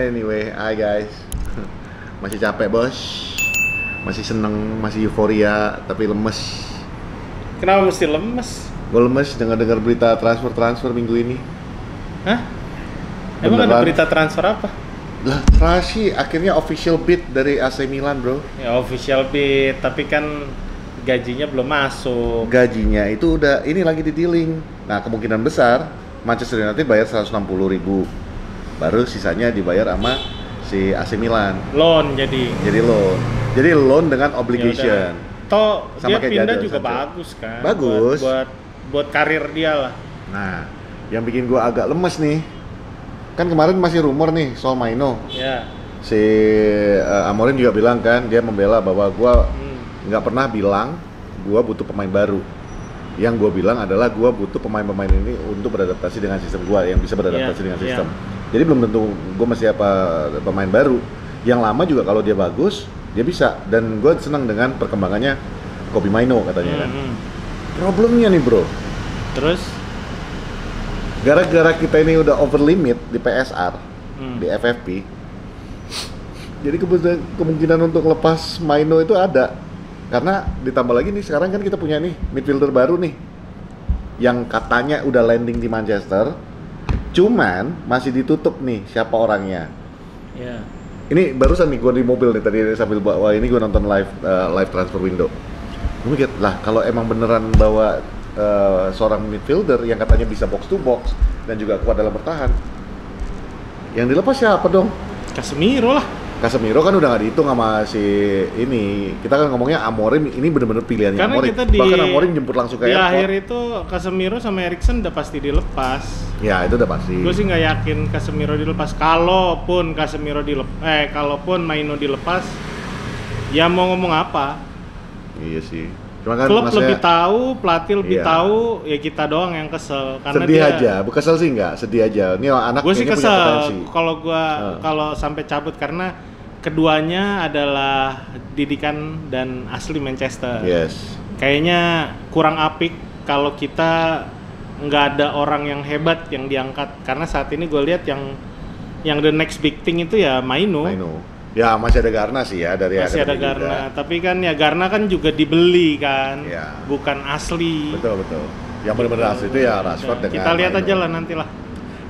Anyway, hai guys. Masih capek bos. Masih seneng, masih euforia, tapi lemes. Kenapa mesti lemes? Gue lemes dengar berita transfer minggu ini. Hah? Emang Beneran. ada berita transfer apa? Lah, Rashid akhirnya official bid dari AC Milan, bro. Ya official bid, tapi kan gajinya belum masuk. Gajinya itu udah ini lagi di dealing. Nah, kemungkinan besar Manchester United bayar 160.000. Baru sisanya dibayar sama si AC Milan. Loan jadi. Jadi loan dengan obligation. Toh Sama dia kayak pindah Jadon juga Sancho. bagus kan. Bagus. Buat karir dia lah. Nah, yang bikin gua agak lemes nih. Kan kemarin masih rumor nih soal Maino. Ya. Si Amorim juga bilang kan, dia membela bahwa gua nggak pernah bilang gua butuh pemain baru. Yang gua bilang adalah gua butuh pemain-pemain ini untuk beradaptasi dengan sistem gua, yang bisa beradaptasi dengan sistem. Jadi belum tentu gua masih pemain baru. Yang lama juga kalau dia bagus, dia bisa. Dan gua senang dengan perkembangannya Kobbie Mainoo katanya kan. Problemnya nih bro, Terus? gara-gara kita ini udah over limit di PSR, di FFP, jadi kemungkinan untuk lepas Mainoo itu ada. Karena ditambah lagi nih, sekarang kan kita punya nih midfielder baru nih yang katanya udah landing di Manchester, cuman masih ditutup nih siapa orangnya. Ya. Ini barusan nih gue di mobil nih tadi sambil bawa ini gue nonton live transfer window. Gue mikir lah, kalau emang beneran bawa seorang midfielder yang katanya bisa box to box dan juga kuat dalam bertahan, yang dilepas siapa dong? Casemiro lah. Casemiro kan udah nggak dihitung sama si ini. Kita kan ngomongnya Amorim, ini bener-bener pilihannya Karena Amorim. kita Bahkan Amorim jemput langsung ke di airport. akhir itu Casemiro sama Eriksen udah pasti dilepas. Ya itu udah pasti. Gue sih nggak yakin Casemiro dilepas. Kalaupun Mainoo dilepas, ya mau ngomong apa? Iya sih. Cuma kan Klub maksudnya lebih tahu, pelatih lebih Iya. tahu, ya kita doang yang kesel. Karena sedih dia, aja, bukan kesel sih nggak, sedih aja. Ini anak gue sih kayaknya punya potensi. kesel kalau sampai cabut karena keduanya adalah didikan dan asli Manchester. Yes. Kayaknya kurang apik kalau kita nggak ada orang yang hebat yang diangkat, karena saat ini gue lihat yang the next big thing itu ya Mainoo. Ya masih ada Garna sih ya dari Masih ada akademi Garna, juga. tapi kan ya Garna kan juga dibeli kan, Ya. bukan asli. Betul. Yang benar-benar asli itu ya Rashford dengan Kita lihat aja Mainoo. lah nantilah.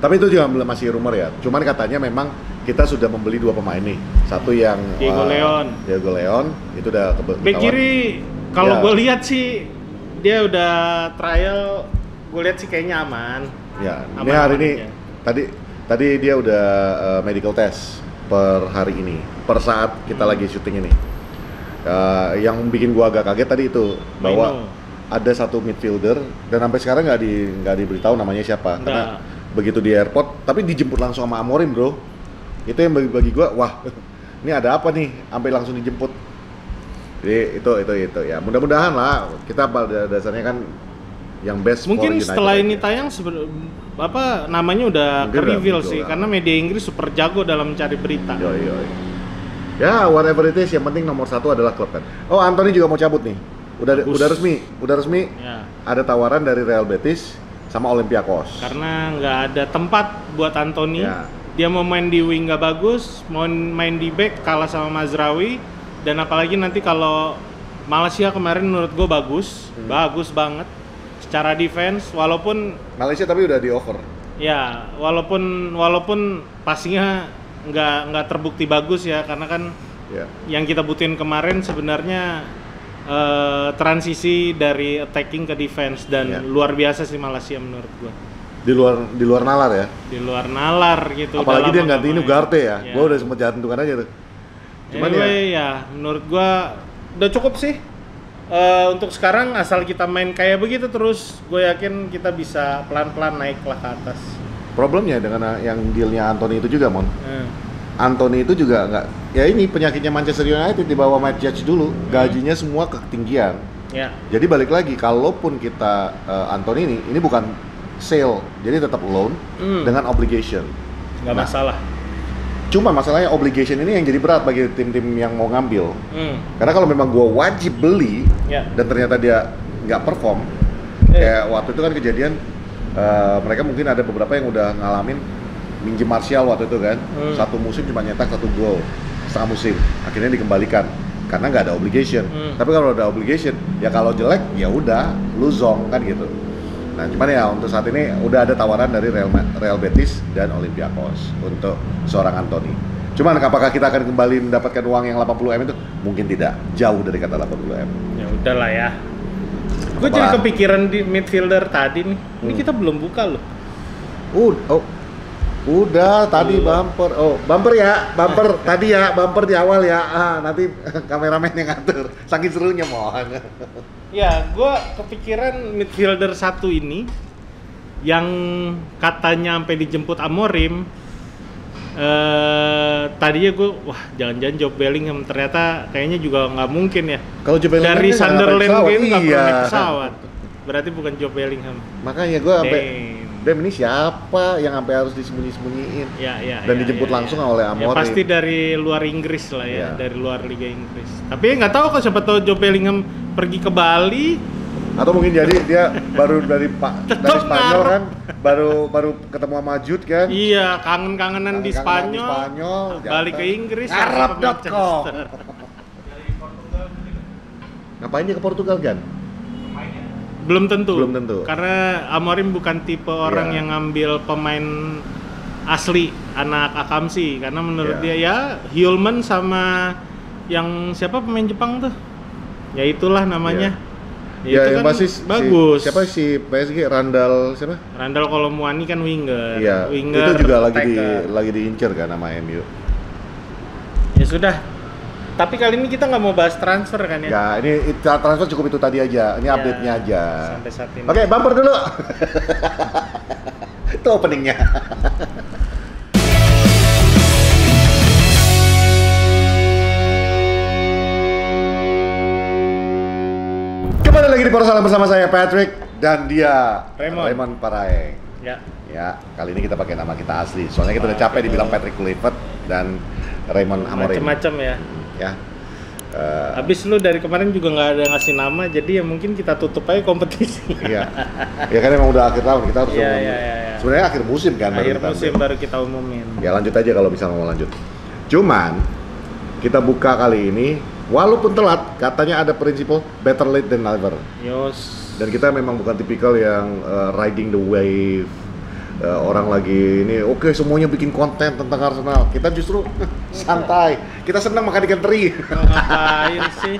Tapi itu juga masih rumor ya. Cuman katanya memang kita sudah membeli 2 pemain nih. Satu yang Diego Leon itu udah Bek kiri kalau Ya. gue lihat sih dia udah trial, gue lihat sih kayaknya aman. Ya, ini Aman-aman hari ini aja. tadi dia udah medical test per hari ini, per saat kita lagi syuting ini. Yang bikin gua agak kaget tadi itu bahwa ada satu midfielder dan sampai sekarang nggak diberitahu namanya siapa. Karena begitu di airport, tapi dijemput langsung sama Amorim bro. Itu yang bagi gua, wah ini ada apa nih, sampai langsung dijemput. Jadi itu ya. Mudah-mudahan lah, kita pada dasarnya kan yang best Mungkin for United setelah ini aja. tayang namanya udah Mungkin udah ke-reveal muncul sih, lah. karena media Inggris super jago dalam mencari berita. Yoi. Ya, whatever it is, yang penting nomor 1 adalah klub kan. Oh, Anthony juga mau cabut nih. Udah resmi. Ya. Ada tawaran dari Real Betis sama Olympiakos. Karena nggak ada tempat buat Anthony. Ya. Dia mau main di wing nggak bagus, mau main di back kalah sama Mazraoui, dan apalagi nanti kalau Malaysia kemarin menurut gue bagus banget secara defense, walaupun Malaysia tapi udah di over. ya walaupun passingnya nggak terbukti bagus ya, karena kan Ya. yang kita butuhin kemarin sebenarnya transisi dari attacking ke defense, dan Ya. luar biasa sih Malaysia menurut gua. Di luar nalar ya. Di luar nalar gitu. Apalagi udah dia lama gantiin nggak main. Ugarte ya. Ya. Gua udah sempet jantungan aja tuh. Cuman ya menurut gua udah cukup sih. Untuk sekarang asal kita main kayak begitu terus, gue yakin kita bisa pelan-pelan naiklah ke atas. problemnya dengan yang dealnya Anthony itu juga, Mon. Hmm. Anthony itu juga nggak, ya ini penyakitnya Manchester United, di bawah Matt Judge dulu, gajinya semua ketinggian. Ya. Jadi balik lagi, kalaupun kita Anthony ini bukan sale, jadi tetap loan dengan obligation. Nggak masalah. Cuma masalahnya obligation ini yang jadi berat bagi tim-tim yang mau ngambil. Karena kalau memang gua wajib beli Ya. dan ternyata dia nggak perform, kayak waktu itu kan kejadian mereka mungkin ada beberapa yang udah ngalamin minjem Martial waktu itu kan, satu musim cuma nyetak 1 gol setengah musim, akhirnya dikembalikan karena nggak ada obligation. Tapi kalau ada obligation, ya kalau jelek ya udah, lu zong kan gitu. Nah cuman ya untuk saat ini udah ada tawaran dari Real Betis dan Olympiakos untuk seorang Anthony. Cuman apakah kita akan kembali mendapatkan uang yang 80 M itu? Mungkin tidak, jauh dari kata 80 M. Ya udahlah ya. Gue jadi kepikiran di midfielder tadi nih. Ini kita belum buka loh. Udah tadi bumper. Bumper ya, bumper tadi ya, bumper di awal ya. Nanti kameramen yang ngatur. Saking serunya mohon. Ya, gue kepikiran midfielder satu ini yang katanya sampai dijemput Amorim. Tadinya gue, wah jangan-jangan Job Bellingham, ternyata kayaknya juga nggak mungkin ya. Kalau Job Bellingham dari Sunderland gitu nggak perlu naik pesawat. Iya. Berarti bukan Job Bellingham. Makanya gue sampai Dem ini siapa yang sampai harus disembunyi-sembunyiin? Dan dijemput langsung oleh Amorim. Ya pasti dari luar Inggris lah ya, dari luar Liga Inggris. Tapi nggak tahu kok, siapa tahu Job Bellingham pergi ke Bali. Atau mungkin jadi dia baru dari Spanyol kan, baru ketemu sama Jude kan? Iya, kangen-kangenan di Spanyol balik ke Inggris. Arab.com. Ngapain dia ke Portugal kan? Belum tentu. Karena Amorim bukan tipe orang yang ngambil pemain asli anak Akamsi, karena menurut dia ya Hjulman sama yang siapa pemain Jepang tuh? Ya itulah namanya. Ya, itu yang kan bagus. Siapa sih PSG? Randall siapa? Randall Kolomuani kan winger. Iya. Itu juga lagi diincar kan sama MU. Ya sudah. Tapi kali ini kita nggak mau bahas transfer kan ya? Ya, ini transfer cukup itu tadi aja. Ini update-nya aja. Sampai saat ini. Oke, bumper dulu. Itu openingnya. Kembali lagi di Porosalam bersama saya Patrick dan dia Raymond Paraeng. Ya, kali ini kita pakai nama kita asli. Soalnya kita udah capek dibilang Patrick Kluivert dan Raymond Amorim. Macam-macam ya. Ya. Habis lu dari kemarin juga nggak ada ngasih nama, jadi ya mungkin kita tutup aja kompetisi. Iya. Ya kan emang udah akhir tahun, kita harus Iya. Sebenarnya akhir musim kan baru kita umumin. Ya lanjut aja kalau misalnya mau lanjut. Cuman kita buka kali ini walaupun telat, katanya ada prinsip better late than never. Yos. Dan kita memang bukan tipikal yang riding the wave. Orang lagi ini oke, semuanya bikin konten tentang Arsenal. Kita justru santai. Kita senang makan ikan teri. Ngapain sih?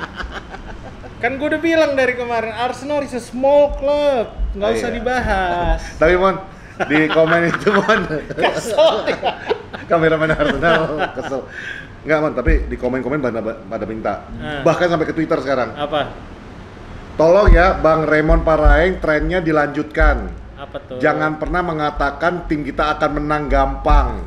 Kan gue udah bilang dari kemarin, Arsenal is a small club, nggak usah dibahas. Tapi Mon, di komen itu Mon, kesel ya. Kameramen Arsenal kesel. Enggak Mon, tapi di komen-komen pada minta. Bahkan sampai ke Twitter sekarang. Apa? Tolong ya Bang Raymond Paraeng, trennya dilanjutkan. Apa tuh? Jangan pernah mengatakan tim kita akan menang gampang.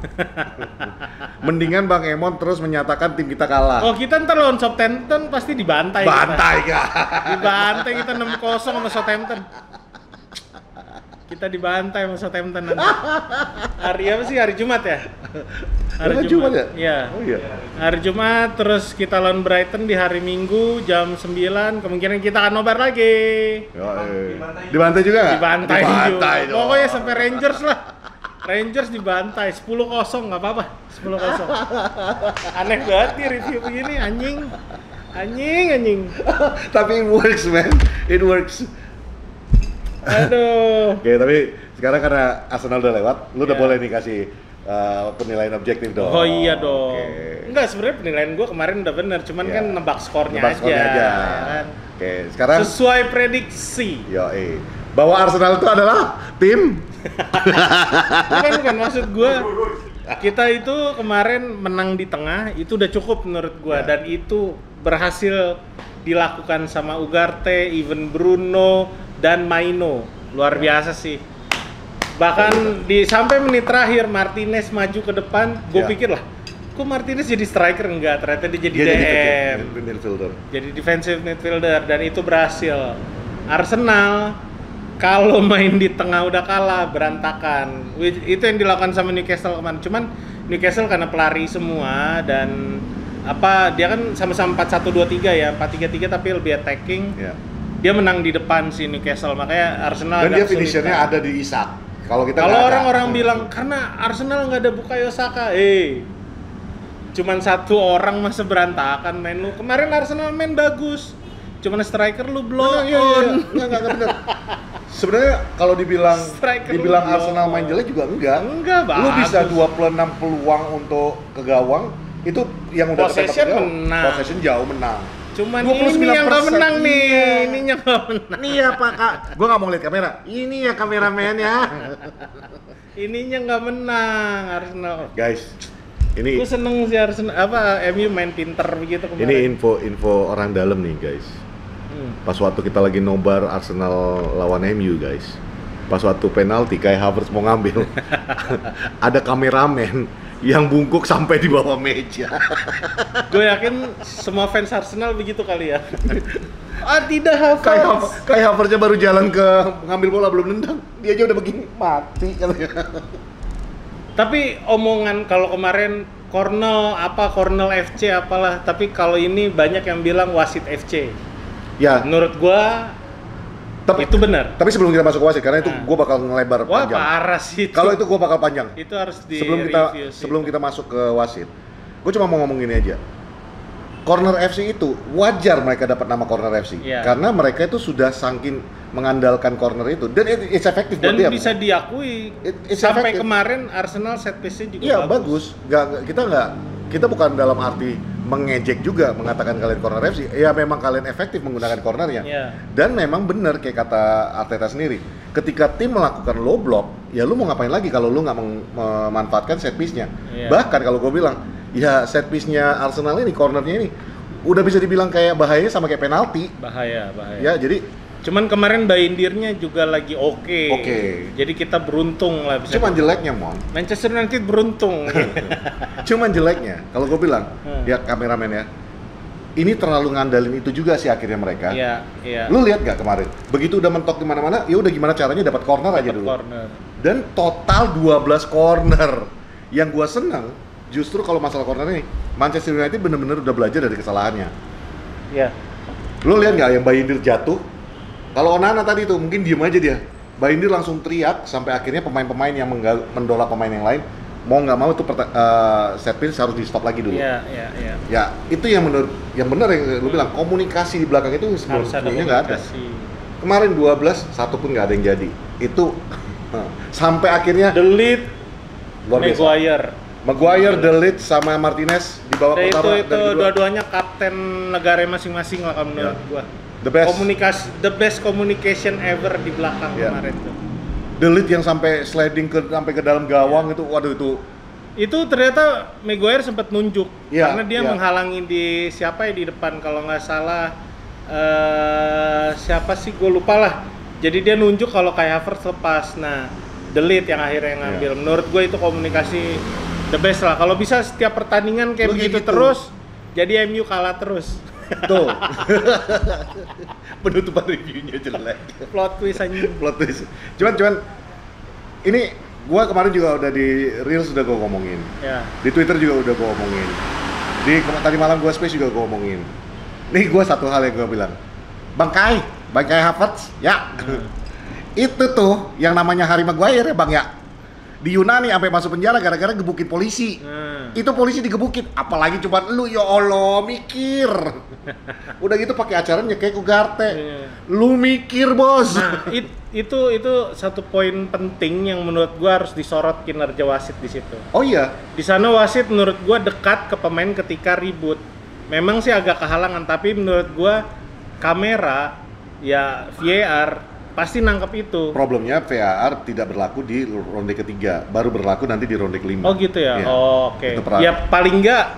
Mendingan Bang Emon terus menyatakan tim kita kalah. Oh, kita ntar lawan Southampton pasti dibantai. Bantai kita. Dibantai kita 6-0 sama Southampton. Kita dibantai sama Southampton nanti. Hari apa sih? Hari Jumat ya? Hari Jumat ya? Iya. Oh iya. Hari Jumat, terus kita lawan Brighton di hari Minggu jam 9. Kemungkinan kita akan nobar lagi. Dibantai juga nggak? Dibantai juga. Pokoknya sampai Rangers lah. Rangers dibantai 10-0, nggak apa-apa. 10-0. Aneh banget nih review begini, anjing. Tapi it works man, it works. Aduh. Oke, tapi sekarang karena Arsenal udah lewat, lu udah boleh nih kasih penilaian objektif dong. Oh iya dong. Enggak, sebenarnya penilaian gue kemarin udah bener, cuman kan nebak skornya aja. Kan? Oke, sekarang sesuai prediksi. Bahwa Arsenal itu adalah tim. Bukan maksud gue. Kita itu kemarin menang di tengah, itu udah cukup menurut gue, dan itu berhasil dilakukan sama Ugarte, even Bruno dan Maino. Luar biasa sih. Bahkan sampai menit terakhir Martinez maju ke depan, gue pikir lah, kok Martinez jadi striker? Enggak, ternyata dia jadi DM. Jadi defensive midfielder, dan itu berhasil. Arsenal kalau main di tengah udah kalah, berantakan. Itu yang dilakukan sama Newcastle kemarin. Cuman Newcastle karena pelari semua, dan dia kan sama-sama 4-1-2-3 ya, 4-3-3 tapi lebih attacking. Dia menang di depan si Newcastle, makanya Arsenal dan dia finishernya ada di Isak. Kalau kita Kalau nggak ada. orang-orang bilang karena Arsenal nggak ada Bukayo Saka, cuman satu orang masa berantakan main lu. Kemarin Arsenal main bagus, cuman striker lu blow Iya, on. Enggak benar. Sebenarnya kalau dibilang Striker Arsenal lu main jelek juga enggak. Enggak, Lu bisa bagus. 26 peluang untuk ke gawang, itu yang udah Possession ketembak ke gawang. menang. Possession jauh menang. Cuman 29%. ini yang nggak menang nih, Iya. ininya nggak menang. Ini ya Pak Kak, gua nggak mau lihat kamera. Ini ya kameramen ya. Ininya nggak menang Arsenal. Guys, ini Gue seneng sih Arsenal, MU main pinter begitu kemarin. ini info orang dalam nih guys. Pas waktu kita lagi nobar Arsenal lawan MU guys, pas waktu penalti Kai Havertz mau ngambil, ada kameramen yang bungkuk sampai di bawah meja. Gue yakin semua fans Arsenal begitu kali ya. Tidak Havertz. Kai Havertznya baru jalan ke ngambil bola belum nendang, dia aja udah begini mati katanya. Tapi omongan kalau kemarin Cornell FC apalah, tapi kalau ini banyak yang bilang wasit FC. Ya, Menurut gua itu benar. Tapi sebelum kita masuk ke wasit, karena itu Nah. gue bakal ngelebar Wah, panjang. parah sih itu. Kalau itu gue bakal panjang. Itu harus di Sebelum kita masuk ke wasit, gue cuma mau ngomong gini aja. Corner FC itu wajar mereka dapat nama Corner FC, Iya. karena mereka itu sudah saking mengandalkan corner itu, dan it's efektif buat Dan dia. bisa diakui It's sampai effective. kemarin Arsenal set piece-nya juga Iya bagus. Kita bukan dalam arti mengejek juga mengatakan kalian Corner FC. Ya memang kalian efektif menggunakan cornernya. Iya. Dan memang benar kayak kata Arteta sendiri. Ketika tim melakukan low block, ya lu mau ngapain lagi kalau lu nggak memanfaatkan set piece-nya. Iya. Bahkan kalau gue bilang, ya set piece-nya Arsenal ini, cornernya ini udah bisa dibilang kayak bahayanya sama kayak penalti. Bahaya. Ya jadi Cuman kemarin Bayindirnya juga lagi oke. Oke. Jadi kita beruntung lah bisa. cuman jeleknya Mon. Manchester United beruntung. Cuman jeleknya, kalau gue bilang, ya kameramen ya, ini terlalu ngandalin itu juga sih akhirnya mereka. Iya. Lu lihat gak kemarin? Begitu udah mentok di mana-mana, ya udah gimana caranya dapat corner aja dulu. Corner. Dan total 12 corner. Yang gua senang justru kalau masalah corner ini, Manchester United bener-bener udah belajar dari kesalahannya. Iya. Lu lihat nggak yang Bayindir jatuh? Kalau Onana tadi tuh mungkin diem aja dia. Bayindir langsung teriak sampai akhirnya pemain-pemain yang mendolak pemain yang lain mau nggak mau tuh set piece harus di stop lagi dulu. Iya. Ya itu yang benar yang lu bilang, komunikasi di belakang itu Harus ada sebelumnya nggak ada. komunikasi. Kemarin 12 satu pun nggak ada yang jadi. Itu sampai akhirnya Delete luar biasa. Maguire, De Ligt sama Martinez di bawah Dan pertama itu dua-duanya kapten negara masing-masing lah kalau menurut gua. The best. The best communication ever di belakang Iya. kemarin tuh. De Ligt yang sampai sliding sampai ke dalam gawang itu, waduh itu. Itu ternyata Maguire sempat nunjuk Iya, karena dia iya. menghalangi di siapa ya di depan kalau nggak salah siapa sih gue lupa lah. Jadi dia nunjuk kalau kayak Havertz lepas. Nah, The Ligt yang akhirnya yang ngambil. Iya. Menurut gue itu komunikasi the best lah. Kalau bisa setiap pertandingan kayak Lu kayak begitu gitu. terus, jadi MU kalah terus. Tuh. Penutupan reviewnya jelek. Plot twist aja. Plot twist. Cuman ini gua kemarin juga udah di Reels udah gua ngomongin. Ya. Di Twitter juga udah gua ngomongin. Tadi malam gua space juga gua ngomongin. Nih gua satu hal yang gua bilang. Bangkai Havertz, ya. Itu tuh yang namanya Harry Maguire ya, Bang ya. Di Yunani sampai masuk penjara gara-gara gebukin polisi. Itu polisi digebukin, apalagi cuma lu, ya Allah, mikir. Udah gitu pakai acara nyekek Ugarte. Lu mikir, Bos. Nah, itu satu poin penting yang menurut gua harus disorot kinerja wasit di situ. Oh iya, Di sana wasit menurut gua dekat ke pemain ketika ribut. Memang sih agak kehalangan, tapi menurut gua kamera ya VAR pasti nangkep itu. problemnya VAR tidak berlaku di ronde ketiga, baru berlaku nanti di ronde kelima. Oh gitu ya. Iya. Oh, oke. Itu per- Ya paling enggak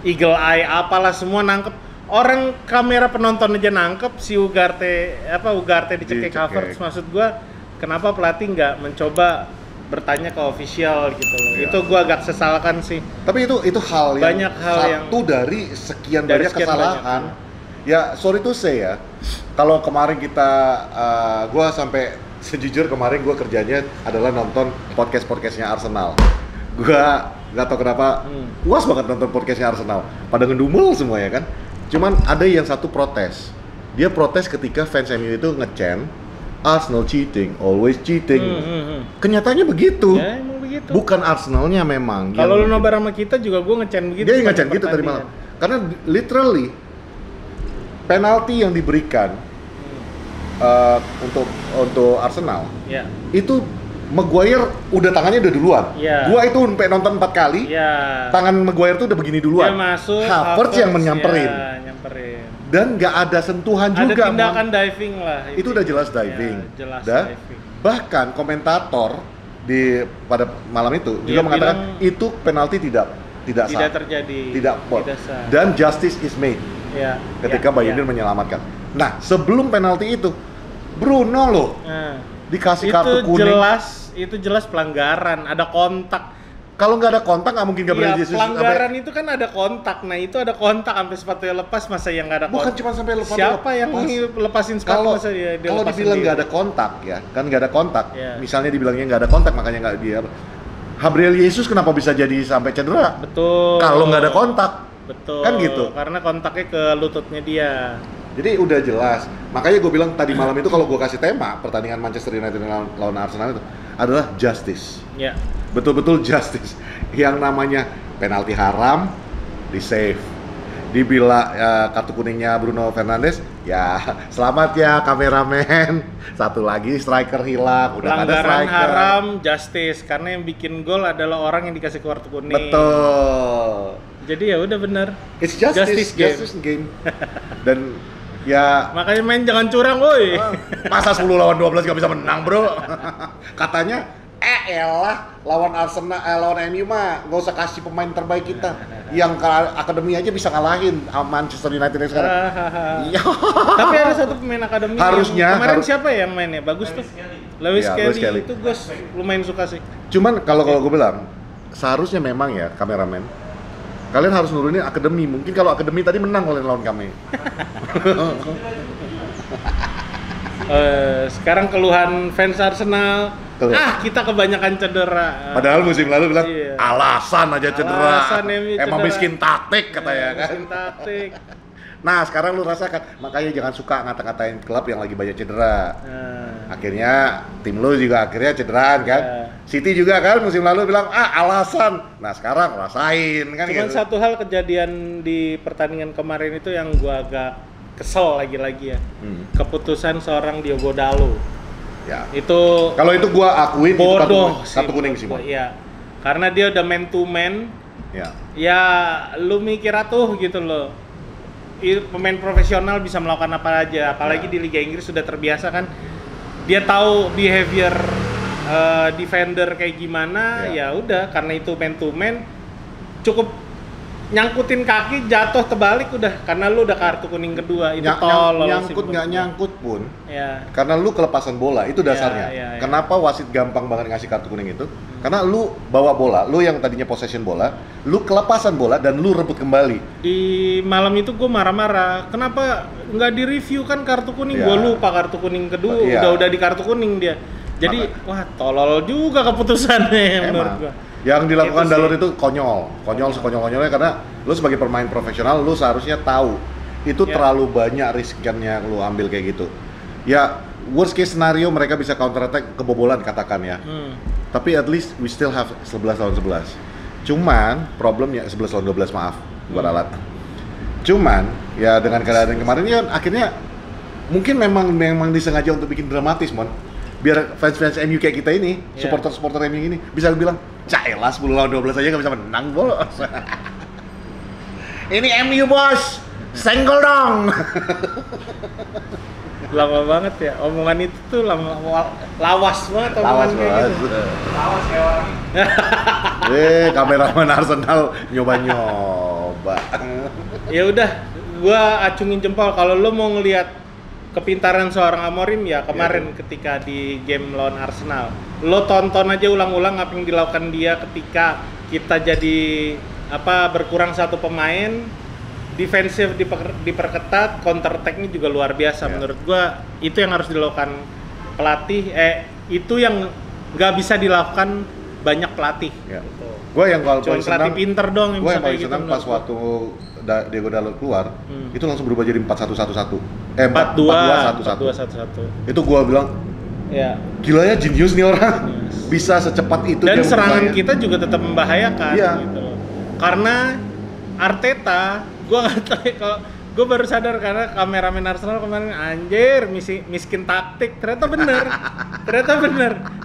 eagle eye apalah semua nangkep. Orang kamera penonton aja nangkep si Ugarte dicekek Dicekek. Havertz. Maksud gua kenapa pelatih nggak mencoba bertanya ke official gitu loh. Iya. Itu gua agak sesalkan sih. Tapi itu hal yang Banyak hal satu dari sekian dari banyak sekian kesalahan. Ya sorry to say ya, kalau kemarin kita, gua sampai sejujur kemarin gua kerjanya adalah nonton podcastnya Arsenal. Gua nggak tahu kenapa puas banget nonton podcastnya Arsenal. Pada ngedumel semua ya kan. Cuman ada yang satu protes. Dia protes ketika fans MU itu ngecen Arsenal cheating, always cheating. Kenyataannya begitu. Ya emang begitu. Bukan Arsenalnya memang. Kalau lu nobar sama kita juga gue ngecen begitu. Dia ngecen gitu tadi malam. Karena literally penalti yang diberikan untuk Arsenal itu Maguire udah tangannya udah duluan. Gua itu sampai nonton 4 kali. Tangan Maguire tuh udah begini duluan. Dia masuk. Havertz yang menyamperin. Nyamperin. Dan nggak ada sentuhan ada juga. Ada tindakan diving lah. Itu udah jelas diving. Jelas Dan diving. bahkan komentator pada malam itu juga mengatakan itu penalti tidak sah. Terjadi. Tidak sah. Dan justice is made. Ketika Bayern menyelamatkan. Nah, sebelum penalti itu Bruno loh dikasih kartu kuning. Itu jelas pelanggaran, ada kontak. Kalau nggak ada kontak nggak mungkin Gabriel Jesus. Pelanggaran itu kan ada kontak. Nah itu ada kontak sampai sepatunya lepas, masa yang nggak ada kontak? Bukan cuma sampai lepas. Siapa yang lepasin sepatu masa dia kalau dibilang nggak ada kontak ya, kan nggak ada kontak. Misalnya dibilangnya nggak ada kontak makanya nggak dia. Gabriel Jesus kenapa bisa jadi sampai cedera? Betul. Kalau nggak ada kontak. Betul. Kan gitu. Karena kontaknya ke lututnya dia. Jadi udah jelas. Makanya gue bilang tadi malam itu kalau gue kasih tema pertandingan Manchester United lawan Arsenal itu adalah justice. Betul-betul justice. Yang namanya penalti haram di save. Dibilang kartu kuningnya Bruno Fernandes, ya selamat ya kameramen. Satu lagi striker hilang, udah ada striker. Pelanggaran haram justice karena yang bikin gol adalah orang yang dikasih kartu kuning. Betul. Jadi ya udah benar. It's justice game. Dan ya makanya main jangan curang, woi. Masa 10 lawan 12 gak bisa menang, bro? Katanya elah lawan Arsenal, lawan MU mah gak usah kasih pemain terbaik kita. Yang akademi aja bisa ngalahin Manchester United yang sekarang. Tapi ada satu pemain akademi harusnya kemarin siapa ya yang mainnya? Bagus tuh. Lewis Kelly itu gue lumayan suka sih. Cuman kalau gue bilang seharusnya memang ya kameramen, kalian harus nurunin akademi. Mungkin kalau akademi tadi menang oleh lawan kami. Sekarang keluhan fans Arsenal, kita kebanyakan cedera. Padahal musim lalu bilang alasan aja cedera. Emang cedera. miskin taktik katanya kan. Miskin taktik. Nah sekarang lu rasakan, makanya jangan suka ngata-ngatain klub yang lagi banyak cedera. Akhirnya tim lu juga akhirnya cederaan kan. City juga kan musim lalu bilang alasan. Nah sekarang rasain kan. Cuman gitu. Satu hal kejadian di pertandingan kemarin itu yang gua agak kesel lagi ya. Keputusan seorang Diogo Dalot. Ya. Itu kalau itu gua akuin bodoh itu kartu kuning sih. Iya. Karena dia udah man to man. Ya lu mikir atuh gitu loh. Pemain profesional bisa melakukan apa aja, apalagi di Liga Inggris sudah terbiasa kan. Dia tahu behavior defender kayak gimana, ya udah karena itu man to man cukup nyangkutin kaki jatuh terbalik udah karena lu udah kartu kuning kedua itu tolol. Nyangkut nggak nyangkut pun karena lu kelepasan bola itu dasarnya. Kenapa wasit gampang banget ngasih kartu kuning itu? Karena lu bawa bola, lu yang tadinya possession bola, lu kelepasan bola dan lu rebut kembali. Di malam itu gue marah-marah, kenapa nggak direview kan kartu kuning? Gue lupa kartu kuning kedua, udah di kartu kuning dia. Jadi wah tolol juga keputusannya menurut gue. Yang dilakukan Dalot itu konyol sekonyol-konyolnya karena lu sebagai pemain profesional lu seharusnya tahu itu terlalu banyak riskannya lu ambil kayak gitu. Ya worst case scenario mereka bisa counter attack kebobolan katakan ya. Tapi at least we still have 11 lawan 11. Cuman problemnya 11 lawan 12 maaf buat alat. Cuman ya dengan keadaan yang kemarin ya akhirnya mungkin memang disengaja untuk bikin dramatis mon. Biar fans MU kayak kita ini, supporter MU ini bisa bilang, "Caelah 10 lawan 12 aja nggak bisa menang, bos." Ini MU, bos. Senggol dong. Lama banget ya, omongan itu tuh lawas banget omongan kayak gitu. Lawas kayak orang. Kameramen Arsenal nyoba-nyoba. Ya udah, gua acungin jempol kalau lo mau ngelihat kepintaran seorang Amorim ya kemarin ketika di game lawan Arsenal. Lo tonton aja ulang-ulang apa yang dilakukan dia ketika kita jadi berkurang satu pemain, defensif diperketat, counter attack-nya juga luar biasa. Menurut gua itu yang harus dilakukan pelatih. Itu yang nggak bisa dilakukan banyak pelatih. Gitu. Gua yang kalau pelatih pinter dong yang bisa kayak gitu. Pas waktu Diogo Dalot keluar, itu langsung berubah jadi 4-1-1-1. 4-2-1-1. Itu gua bilang Ya. Gila ya, jenius nih orang. Bisa secepat itu. Dan dia serangan bermain. kita juga tetap membahayakan gitu loh. Karena Arteta, gue nggak tahu ya, kalau gue baru sadar karena kameramen Arsenal kemarin anjir miskin taktik, ternyata bener.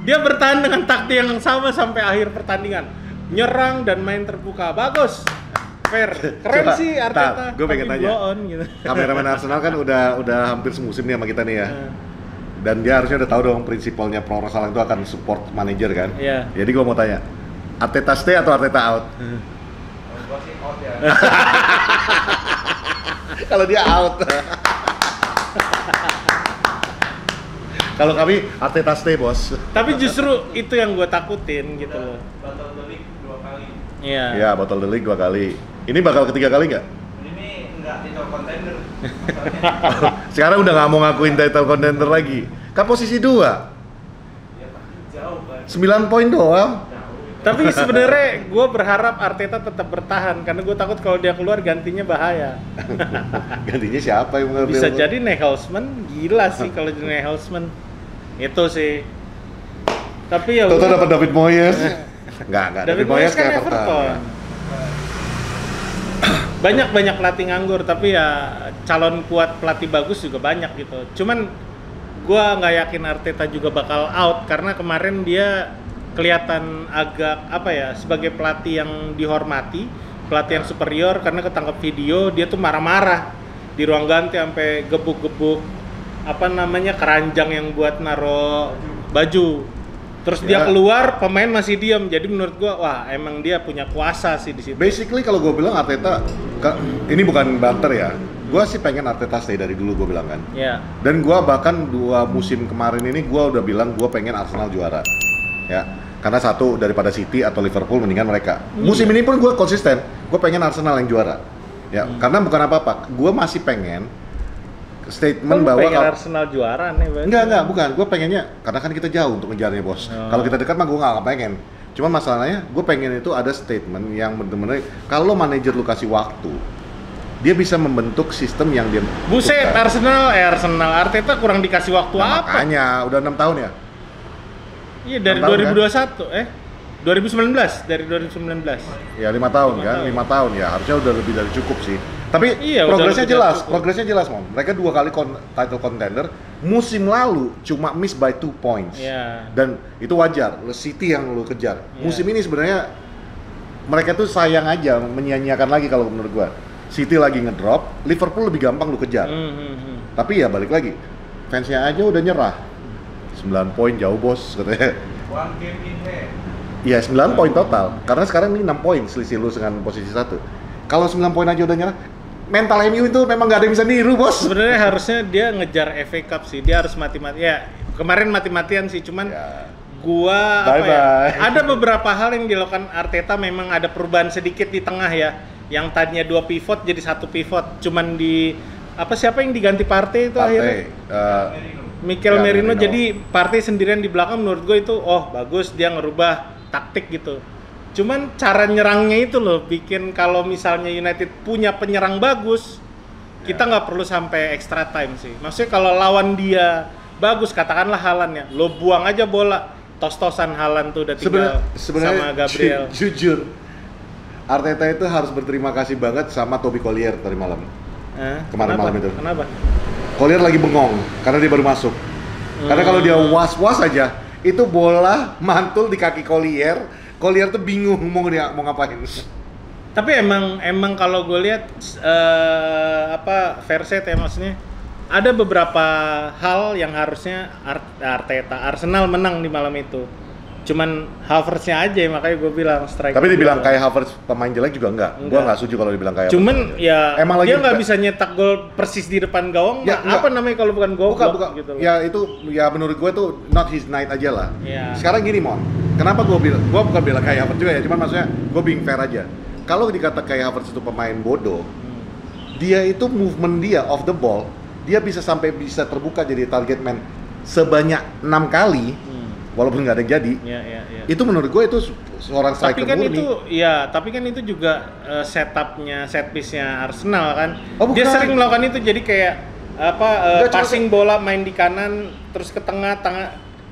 Dia bertahan dengan taktik yang sama sampai akhir pertandingan, nyerang dan main terbuka, bagus, fair, keren Coba, sih Arteta. gue pengen tapi tanya, blow on, gitu. kameramen Arsenal kan udah hampir semusim nih sama kita nih ya. Dan dia harusnya udah tahu dong prinsipalnya Pro Arsenal itu akan support manajer kan. Iya. Jadi gue mau tanya, Arteta stay atau Arteta out? Gua sih out ya. Kalau dia out. Kalau kami Arteta stay, bos. Tapi justru itu yang gue takutin gitu loh. Battle the League 2 kali. Iya. Iya, Battle the League 2 kali. Ini bakal ketiga kali nggak? Ini enggak title contender. Sekarang udah nggak mau ngakuin title contender lagi. Kan posisi 2. Ya tapi jauh kan. 9 poin doang. Tapi sebenarnya gue berharap Arteta tetap bertahan karena gue takut kalau dia keluar gantinya bahaya. Gantinya siapa yang mengambil? Bisa jadi Nagelsmann, gila sih kalau jadi Nagelsmann. Itu sih. Tapi ya Toto udah. dapat David Moyes. Enggak. David Moyes kan Everton. Banyak pelatih nganggur, tapi ya calon kuat pelatih bagus juga banyak gitu. Cuman gua nggak yakin Arteta juga bakal out karena kemarin dia kelihatan agak apa ya, sebagai pelatih yang dihormati, pelatih yang superior, karena ketangkap video dia tuh marah-marah di ruang ganti sampai gebuk-gebuk apa namanya keranjang yang buat naro baju. Terus dia keluar, pemain masih diam. Jadi menurut gua, wah emang dia punya kuasa sih di situ. Basically kalau gue bilang Arteta, ini bukan banter ya. Gue sih pengen Arteta stay dari dulu, gue bilang kan. Ya. Dan gue bahkan 2 musim kemarin ini gue udah bilang gue pengen Arsenal juara. Ya, karena satu daripada City atau Liverpool mendingan mereka. Musim ini pun gue konsisten, gue pengen Arsenal yang juara. Ya, karena bukan apa-apa, gue masih pengen statement bahwa pengen Arsenal juara nih, Bang. Enggak, bukan. Gue pengennya, karena kan kita jauh untuk ngejarnya, bos. Kalau kita dekat mah gue nggak pengen. Cuma masalahnya, gue pengen itu ada statement yang bener-bener, kalau manajer lu kasih waktu, dia bisa membentuk sistem yang dia Buset, butuhkan. Arsenal Arteta kurang dikasih waktu Nah, apa? makanya, udah 6 tahun ya? Iya, dari 6 tahun, 2021, dari 2019. Ya 5 tahun 5 kan, tahun. 5 tahun ya, harusnya udah lebih dari cukup sih. Tapi Iya, udah progresnya lebih dari jelas, cukup. progresnya jelas, Mom. Mereka 2 kali title contender, musim lalu cuma miss by 2 points. Iya. Dan itu wajar, City yang lu kejar. Iya. Musim ini sebenarnya mereka tuh sayang aja, menyia-nyiakan lagi kalau menurut gua. City lagi ngedrop, Liverpool lebih gampang lu kejar. Tapi ya balik lagi, fansnya aja udah nyerah. 9 poin jauh, bos, katanya. One game in hand. Iya, 9 poin total. Karena sekarang ini 6 poin selisih lu dengan posisi 1. Kalau 9 poin aja udah nyerah, mental MU itu memang nggak ada yang bisa niru, bos. Sebenarnya harusnya dia ngejar FA Cup sih. Dia harus mati-mati. Ya, kemarin mati-matian sih, cuman Ya. gua apa ya? Bye-bye. Ada beberapa hal yang dilakukan Arteta memang ada perubahan sedikit di tengah ya. Yang tadinya 2 pivot jadi 1 pivot. Cuman di siapa yang diganti Partey itu akhirnya? Mikel Ya, Merino, Merino. jadi Partey sendirian di belakang, menurut gue itu bagus, dia ngerubah taktik gitu. Cuman cara nyerangnya itu loh bikin kalau misalnya United punya penyerang bagus, kita nggak perlu sampai extra time sih. Maksudnya kalau lawan dia bagus, katakanlah Haaland ya, lo buang aja bola, tos-tosan Haaland tuh udah tinggal Sebenarnya sama Gabriel. jujur, Arteta itu harus berterima kasih banget sama Toby Collier tadi malam. Kemarin Kenapa? malam itu. Kenapa? Collier lagi bengong karena dia baru masuk. Karena kalau dia was-was aja, itu bola mantul di kaki Collier. Collier tuh bingung mau ngapain. Tapi emang kalau gue lihat Verset ya, maksudnya ada beberapa hal yang harusnya Arsenal menang di malam itu. Cuman Havertz-nya aja, makanya gue bilang striker. Tapi dibilang kayak Havertz pemain jelek juga enggak. Gua nggak setuju kalau dibilang kayak Cuman ya Emang dia lagi- nggak bisa nyetak gol persis di depan gawang. Ya, Apa namanya kalau bukan gol? bukan. Gitu loh. Ya itu ya menurut gue tuh not his night aja lah. Iya. Sekarang gini, Mon. Kenapa gue bukan bilang kayak Havertz juga ya, cuman maksudnya gue being fair aja. Kalau dikata kayak Havertz itu pemain bodoh, dia itu movement dia off the ball, dia bisa sampai bisa terbuka jadi target man sebanyak 6 kali, walaupun nggak ada yang jadi. Iya. Itu menurut gue itu seorang Tapi striker kan murni. tapi kan itu juga setupnya, set piece-nya Arsenal kan. Oh, Dia bukan. sering melakukan itu, jadi kayak Enggak, cuma passing bola main di kanan terus ke tengah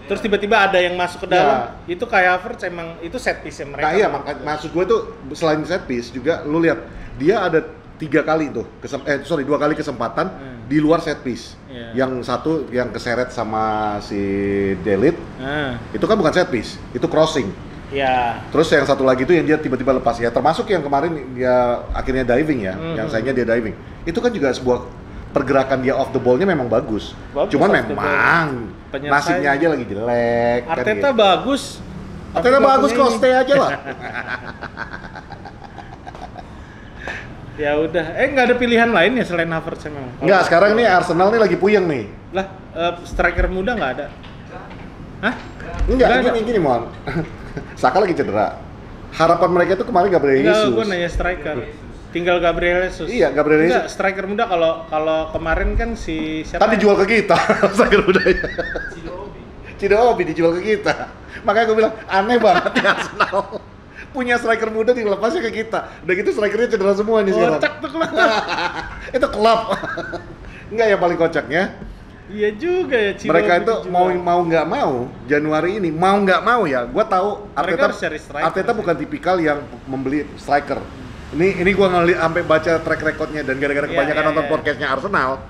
terus tiba-tiba ada yang masuk ke dalam, itu kayak Havertz emang itu set piece mereka. Nah iya, maksud gue tuh selain set piece juga lu lihat dia ada 2 kali kesempatan di luar set piece. Yang satu yang keseret sama si Delit, itu kan bukan set piece, itu crossing. Terus yang satu lagi itu yang dia tiba-tiba lepas ya, termasuk yang kemarin dia akhirnya diving ya, yang sayangnya dia diving. Itu kan juga sebuah pergerakan dia off the ball-nya memang bagus. Cuman memang nasibnya aja lagi jelek. Arteta kan gitu. bagus. Arteta bagus kok, stay aja lah. Ya udah, nggak ada pilihan lain ya selain Havertz memang. Nggak, sekarang nih Arsenal nih lagi puyeng nih. Lah, striker muda nggak ada? Hah? Enggak, gini Mon. Saka lagi cedera. Harapan mereka itu kemarin Gabriel Jesus. Enggak, gue nanya striker. Tinggal Gabriel Jesus. Iya, Gabriel Jesus. Enggak, striker muda kalau kemarin kan si siapa? Kan dijual ke kita, striker mudanya. Cidobi dijual ke kita. Makanya gue bilang aneh banget ya Arsenal. Punya striker muda dilepasnya ke kita. Udah gitu strikernya cedera semua nih sekarang. Kocak tuh klub. Itu klub. Enggak, yang paling kocaknya. Iya juga ya, Cidobi. Mereka itu mau nggak mau Januari ini mau nggak mau ya. Gue tahu Arteta bukan tipikal yang membeli striker. Ini gua ngeliat sampai baca track recordnya dan gara-gara kebanyakan nonton podcastnya Arsenal.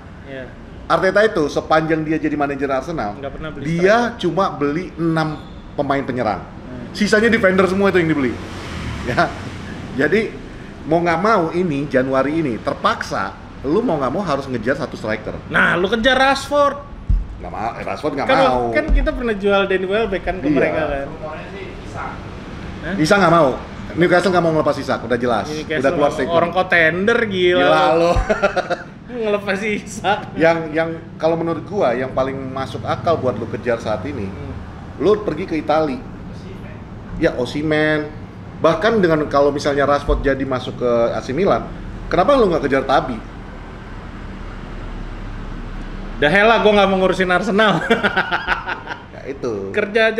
Arteta itu sepanjang dia jadi manajer Arsenal, dia cuma beli 6 pemain penyerang. Sisanya defender semua itu yang dibeli. Ya. Jadi mau nggak mau ini Januari ini terpaksa lu mau nggak mau harus ngejar satu striker. Nah, lu kejar Rashford. Nggak mau, Rashford nggak kan, mau. Kan kita pernah jual Danny Welbeck kan ke mereka kan. Isa nggak mau. Newcastle nggak mau ngelepas Isak, udah jelas. Udah keluar statement. Orang contender gila. Gila lo. Ngelepas Isak. Yang kalau menurut gua yang paling masuk akal buat lu kejar saat ini, lu pergi ke Italia. Ya Osimhen. Bahkan dengan kalau misalnya Rashford jadi masuk ke AC Milan, kenapa lu nggak kejar Tabi? Dah hela, gua nggak mau ngurusin Arsenal. Itu kejar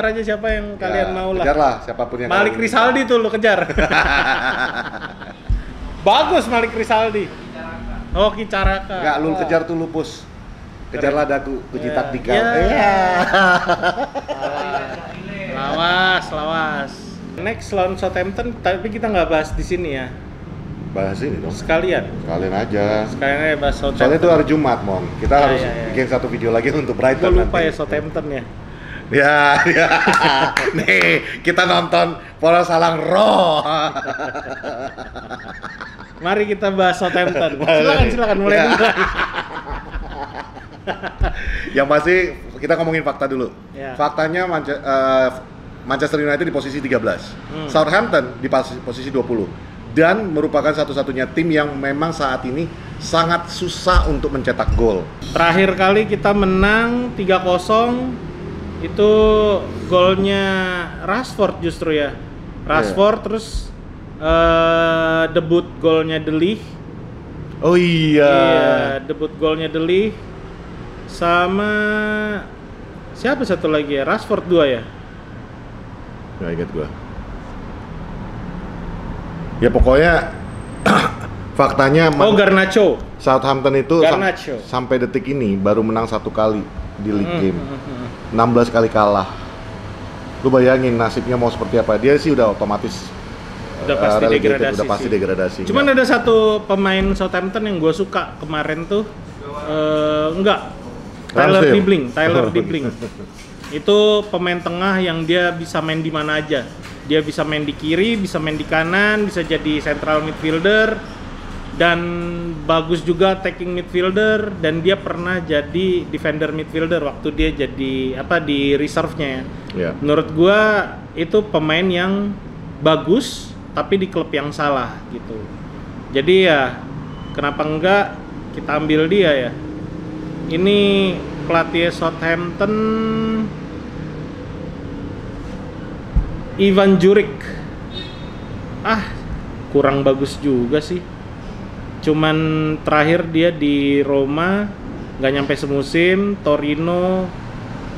aja siapa yang kalian mau lah. Kejarlah siapapun yang Malik Rizaldi tuh lo kejar. Bagus Malik Rizaldi. Oh, Kicaraka. Enggak, lu kejar tuh Lupus. Kejarlah Dagu, Puji Taktikal. Lawas. Next lawan Southampton, tapi kita nggak bahas di sini ya. Bahas ini dong. Sekalian aja. Sekalian bahas Southampton. Soalnya itu hari Jumat, Mon. Kita harus bikin satu video lagi untuk Brighton. Gue lupa nanti. ya Southampton ya. Ya. Nih, kita nonton Bola Salang Raw. Mari kita bahas Southampton. Silakan mulai dulu. Yang pasti kita ngomongin fakta dulu. Ya. Faktanya Manchester United di posisi 13. Southampton di posisi 20. Dan merupakan satu-satunya tim yang memang saat ini sangat susah untuk mencetak gol. Terakhir kali kita menang 3-0 itu golnya Rashford justru ya. Rashford terus debut golnya De Ligt. Oh iya. Iya, debut golnya De Ligt sama siapa satu lagi ya? Rashford 2 ya? Nggak ingat gua. Ya pokoknya faktanya Garnacho. Southampton itu Garnacho. sampai detik ini baru menang 1 kali di league game. 16 kali kalah. Lu bayangin nasibnya mau seperti apa? Dia sih udah otomatis udah pasti degradasi. Cuman ada satu pemain Southampton yang gue suka kemarin tuh Tyler Dibling. Itu pemain tengah yang dia bisa main di mana aja. Dia bisa main di kiri, bisa main di kanan, bisa jadi central midfielder dan bagus juga attacking midfielder dan dia pernah jadi defender midfielder waktu dia jadi di reserve-nya ya. Yeah. Menurut gua itu pemain yang bagus tapi di klub yang salah gitu. Jadi ya kenapa enggak kita ambil dia ya. Ini pelatih Southampton Ivan Juric. Kurang bagus juga sih. Cuman terakhir dia di Roma nggak nyampe semusim, Torino,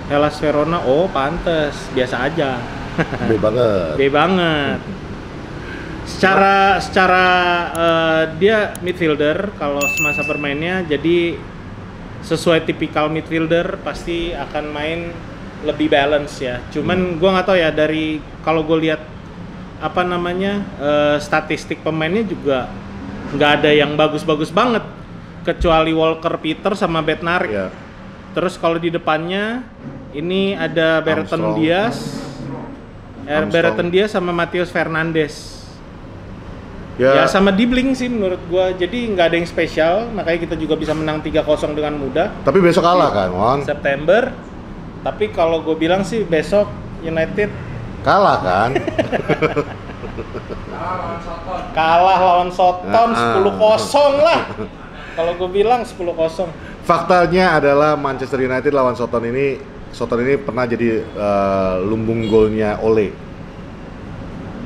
Hellas Verona, pantes, biasa aja. B banget. Secara dia midfielder kalau semasa bermainnya, jadi sesuai tipikal midfielder pasti akan main lebih balance ya. Cuman gua nggak tahu ya, dari kalau gue lihat statistik pemainnya juga nggak ada yang bagus-bagus banget, kecuali Walker Peters sama Bednarik. Iya. Terus kalau di depannya ini ada Brereton Armstrong. Brereton Diaz sama Matheus Fernandes. Ya, Ya sama Dibling sih menurut gua. Jadi nggak ada yang spesial, makanya kita juga bisa menang 3-0 dengan mudah. tapi besok kalah kan, Mon? September. Tapi kalau gue bilang sih besok United Kalah kan? kalah lawan Soton 10-0 lah. Kalau gue bilang 10-0. Faktanya adalah Manchester United lawan Soton ini pernah jadi lumbung golnya Ole.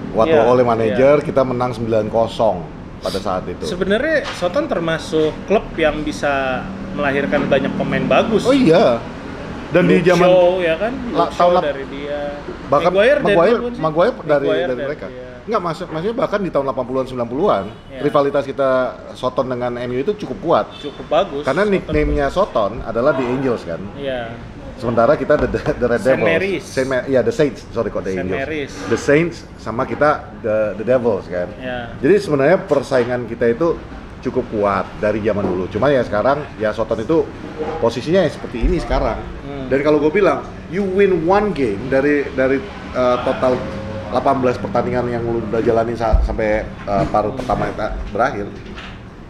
Waktu Iya, Ole manajer, kita menang 9-0 pada saat itu. Sebenarnya Soton termasuk klub yang bisa melahirkan banyak pemain bagus. Oh iya. Dan di Luke zaman Shaw, ya kan? Luke Shaw tahun dari dia. bahkan Maguire dari Maguire mereka. dia. Enggak, maksudnya bahkan di tahun 80-an 90-an, Iya. rivalitas kita Soton dengan MU itu cukup kuat. Cukup bagus. Karena Soton. nickname-nya Soton adalah The Angels kan. Iya. Sementara kita the Red Saint Devils. Mary's. Iya, The Saints. Sorry kok The Saint Angels. Mary's. The Saints sama kita the Devils kan. Iya. Jadi sebenarnya persaingan kita itu cukup kuat dari zaman dulu. Cuma ya sekarang ya Soton itu posisinya ya seperti ini sekarang. Dan kalau gue bilang you win one game dari total 18 pertandingan yang lu udah jalanin sampai paruh pertama berakhir,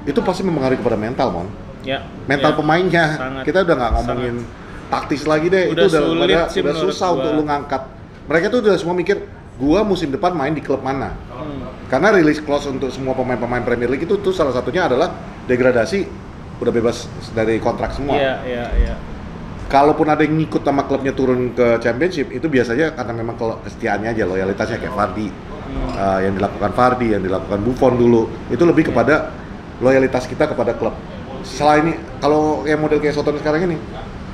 itu pasti mempengaruhi kepada mental, Mon. Ya. Mental ya. pemainnya. Sangat. Kita udah nggak ngomongin taktis lagi deh. Udah Itu sulit sih udah menurut susah gua. untuk lu ngangkat. Mereka tuh udah semua mikir, gua musim depan main di klub mana. Karena release clause untuk semua pemain-pemain Premier League itu tuh salah satunya adalah degradasi, udah bebas dari kontrak semua. Iya. Kalaupun ada yang ngikut sama klubnya turun ke Championship, itu biasanya karena memang kesetiaannya aja, loyalitasnya kayak Vardy. Yang dilakukan Vardy, yang dilakukan Buffon dulu, itu lebih kepada loyalitas kita kepada klub. Selain ini, kalau yang model kayak Soton sekarang ini,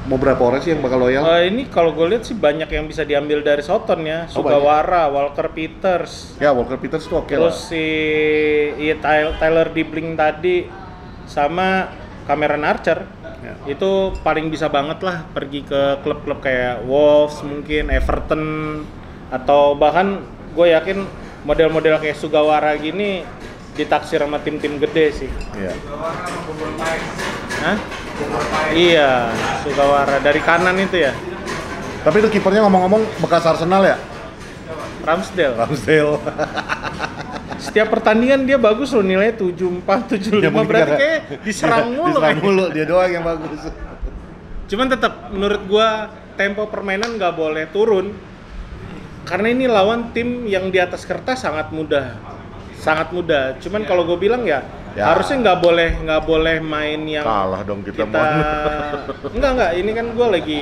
mau berapa orang sih yang bakal loyal? Ini kalau gue lihat sih banyak yang bisa diambil dari Soton ya. Sugawara, Walker Peters. Ya, Walker Peters tuh oke lah. Terus Tyler Dibling tadi sama Cameron Archer. Ya. Itu paling bisa banget lah pergi ke klub-klub kayak Wolves mungkin, Everton, atau bahkan gue yakin model-model kayak Sugawara gini ditaksir sama tim-tim gede sih. Iya. Hah? Iya, Sugawara dari kanan itu ya. Tapi itu kipernya ngomong-ngomong bekas Arsenal ya? Ramsdale. Setiap pertandingan dia bagus loh, nilainya 74, 75, berarti kayak diserang mulu. Diserang mulu, dia doang yang bagus. Cuman tetap menurut gua tempo permainan nggak boleh turun. Karena ini lawan tim yang di atas kertas sangat mudah. Cuman kalau gue bilang ya harusnya nggak boleh main yang kalah dong kita. Enggak, ini kan gue lagi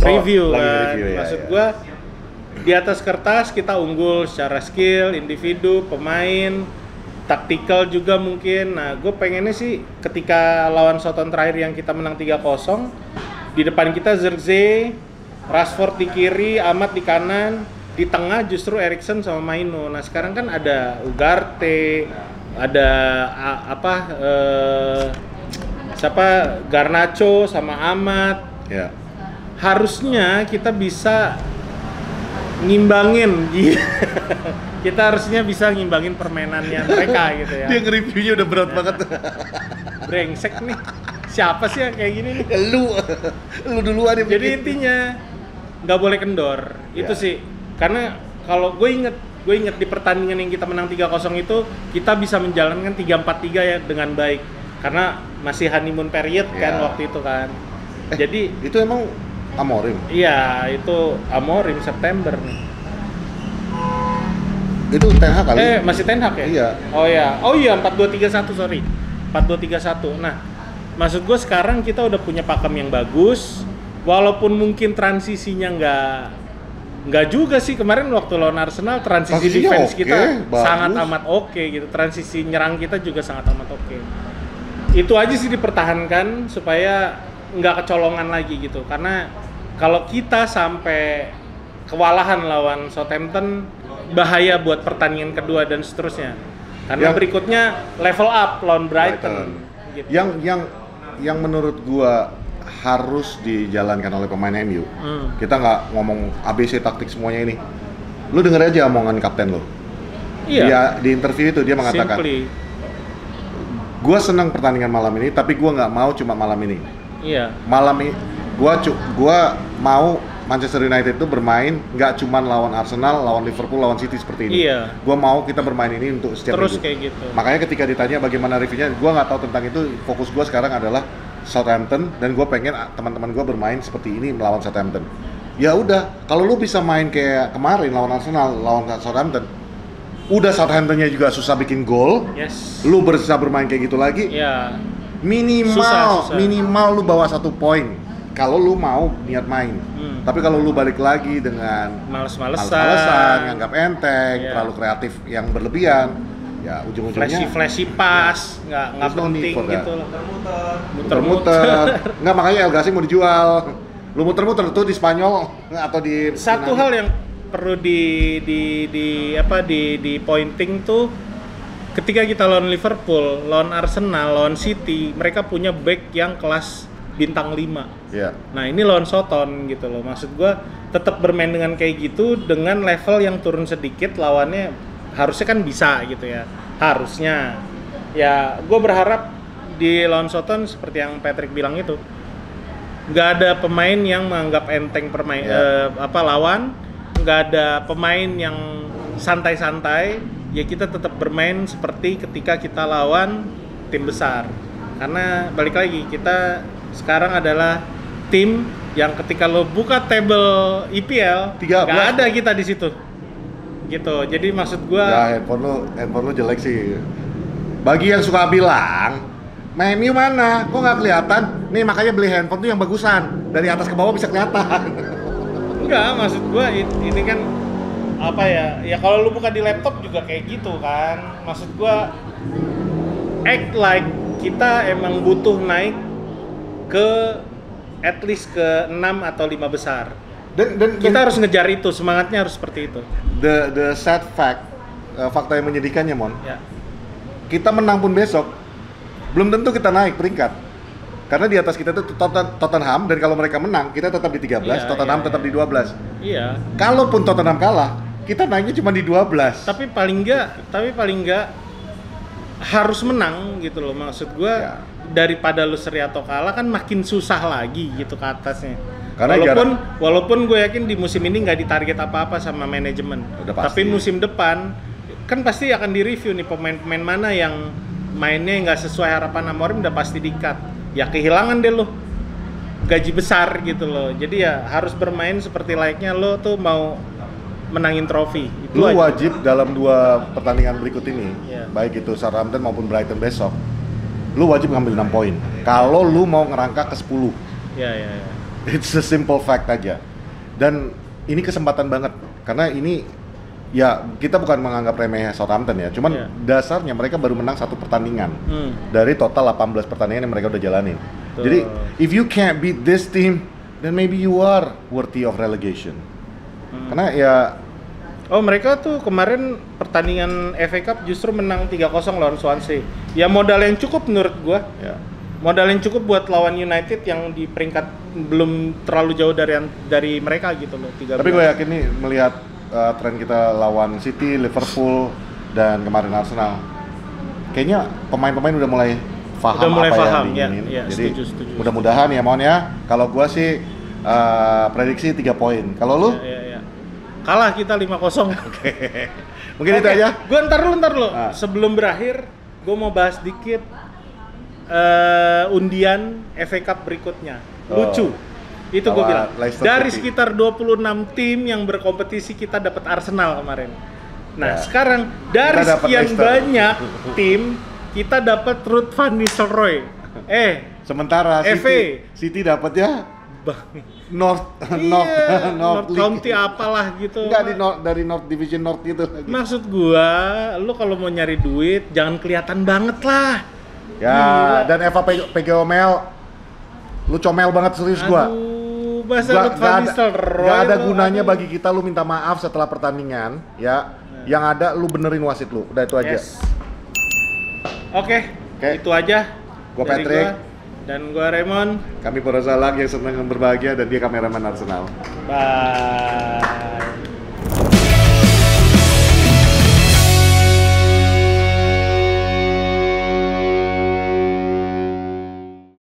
review kan. Maksud gue di atas kertas kita unggul secara skill, individu, pemain, taktikal juga mungkin. Nah, gue pengennya sih ketika lawan Soton terakhir yang kita menang 3-0, di depan kita Zirkzee, Rashford di kiri, Ahmad di kanan, di tengah justru Eriksen sama Maino. Nah, sekarang kan ada Ugarte, ada Garnacho sama Ahmad. Ya. Harusnya kita bisa ngimbangin. Kita harusnya bisa ngimbangin permainannya mereka gitu ya. Dia nge-reviewnya udah berat banget. Brengsek nih. Siapa sih yang kayak gini nih? Lu duluan yang Jadi bikin. intinya nggak boleh kendor. Itu Ya. sih. Karena kalau gue inget di pertandingan yang kita menang 3-0 itu kita bisa menjalankan 3-4-3 ya dengan baik. Karena masih honeymoon period kan Ya. waktu itu kan. Jadi itu emang Amorim. iya, itu Amorim September nih. Itu Ten Hag kali. Masih Ten Hag ya? Iya. Oh iya 4-2-3-1, sorry. 4-2-3-1. Nah, maksud gue sekarang kita udah punya pakem yang bagus. Walaupun mungkin transisinya nggak juga sih. Kemarin waktu lawan Arsenal transisi defense oke, kita bagus. sangat amat oke gitu. Transisi nyerang kita juga sangat amat oke. Itu aja sih dipertahankan supaya nggak kecolongan lagi gitu. Karena kalau kita sampai kewalahan lawan Southampton, bahaya buat pertandingan kedua dan seterusnya. Karena berikutnya level up lawan Brighton. Gitu. Yang menurut gua harus dijalankan oleh pemain MU. Kita nggak ngomong ABC taktik semuanya ini. Lu denger aja omongan kapten lo. Iya. Di interview itu dia mengatakan, gue senang pertandingan malam ini, tapi gue nggak mau cuma malam ini. Iya. Malam ini, gue mau Manchester United itu bermain nggak cuma lawan Arsenal, lawan Liverpool, lawan City seperti ini. Iya. Gue mau kita bermain ini untuk setiap terus minggu. kayak gitu. Makanya ketika ditanya bagaimana reviewnya, gue nggak tahu tentang itu. Fokus gue sekarang adalah Southampton, dan gue pengen teman-teman gue bermain seperti ini melawan Southampton. Ya udah, kalau lu bisa main kayak kemarin lawan Arsenal, lawan Southampton, udah Southamptonnya juga susah bikin gol. Yes. Lu bisa bermain kayak gitu lagi. Ya. Minimal, Susah. minimal lu bawa 1 poin. Kalau lu mau niat main. Tapi kalau lu balik lagi dengan males-malesan, nganggap enteng, terlalu kreatif yang berlebihan, ya ujung-ujungnya flashy pass, nggak penting gitu loh. Muter-muter. Nggak, makanya El Ghazi mau dijual. Lu muter-muter tuh di Spanyol atau di Satu hal yang perlu di pointing tuh, ketika kita lawan Liverpool, lawan Arsenal, lawan City, mereka punya back yang kelas bintang 5. Iya. Nah, ini lawan Soton gitu loh. Maksud gua tetap bermain dengan kayak gitu dengan level yang turun sedikit, lawannya harusnya kan bisa gitu ya. Harusnya. Ya, gua berharap di lawan Soton seperti yang Patrick bilang itu, nggak ada pemain yang menganggap enteng lawan, nggak ada pemain yang santai-santai. Ya kita tetap bermain seperti ketika kita lawan tim besar. Karena balik lagi, kita sekarang adalah tim yang ketika lo buka table IPL, nggak ada kita di situ. Gitu. Jadi maksud gua, ya handphone lu jelek sih. Bagi yang suka bilang, MU mana? Kok nggak kelihatan? Nih makanya beli handphone tuh yang bagusan. Dari atas ke bawah bisa kelihatan. Enggak, maksud gua ini kan apa ya? Ya kalau lu buka di laptop juga kayak gitu kan. Maksud gua act like kita emang butuh naik ke at least ke 6 atau 5 besar. Dan kita harus ngejar itu, semangatnya harus seperti itu. The sad fact, fakta yang menyedihkannya, Mon. Ya. Kita menang pun besok, belum tentu kita naik peringkat. Karena di atas kita itu Tottenham, dan kalau mereka menang, kita tetap di 13, Tottenham tetap di 12. Iya. Kalaupun Tottenham kalah, kita naiknya cuma di 12. Tapi paling enggak harus menang gitu loh. Maksud gua, daripada lu seri atau kalah kan makin susah lagi gitu ke atasnya. Karena walaupun gue yakin di musim ini nggak ditarget apa-apa sama manajemen. Tapi musim depan kan pasti akan direview nih pemain-pemain mana yang mainnya nggak sesuai harapan Amorim, udah pasti di-cut. Ya kehilangan deh lo gaji besar gitu loh. Jadi ya harus bermain seperti layaknya lo tuh mau menangin trofi. Lu wajib dalam 2 pertandingan berikut ini, baik itu Southampton maupun Brighton besok, lu wajib ngambil 6 poin. Kalau lu mau ngerangkak ke 10. Ya. It's a simple fact aja. Dan ini kesempatan banget. Karena ini, ya kita bukan menganggap remeh Southampton ya. Cuman dasarnya mereka baru menang 1 pertandingan. Dari total 18 pertandingan yang mereka udah jalanin. Jadi, if you can't beat this team, then maybe you are worthy of relegation. Karena ya... Oh, mereka tuh kemarin pertandingan FA Cup justru menang 3-0 lawan Swansea. Ya modal yang cukup menurut gua. Ya. Modal yang cukup buat lawan United yang di peringkat belum terlalu jauh dari mereka gitu loh. 13. Tapi gue yakin nih melihat tren kita lawan City, Liverpool, dan kemarin Arsenal. Kayaknya pemain-pemain udah mulai paham yang diinginin. Ya, jadi setuju. mudah-mudahan ya Mon ya. Kalau gua sih prediksi 3 poin. Kalau lu? Ya. Kalah kita 5-0. Oke. Mungkin itu aja. Gua ntar lu. Sebelum berakhir, gua mau bahas dikit undian FA Cup berikutnya. Lucu. Itu gue bilang. Dari sekitar 26 tim yang berkompetisi, kita dapat Arsenal kemarin. Nah, sekarang dari sekian banyak tim, kita dapat Ruud van Nistelrooy. Sementara City dapatnya North County apalah gitu. Enggak dari North Division North gitu lagi. Maksud gua, lu kalau mau nyari duit jangan kelihatan banget lah. Ya, gila. Dan Eva Pegomel, lu comel banget serius gua. Gak ada gunanya bagi kita lu minta maaf setelah pertandingan, ya. Yang ada lu benerin wasit lu. Udah itu aja. Oke. Itu aja. Gua Patrick. Dan gua Raymond. Kami para salak yang senang berbahagia dan dia kameramen Arsenal. Bye.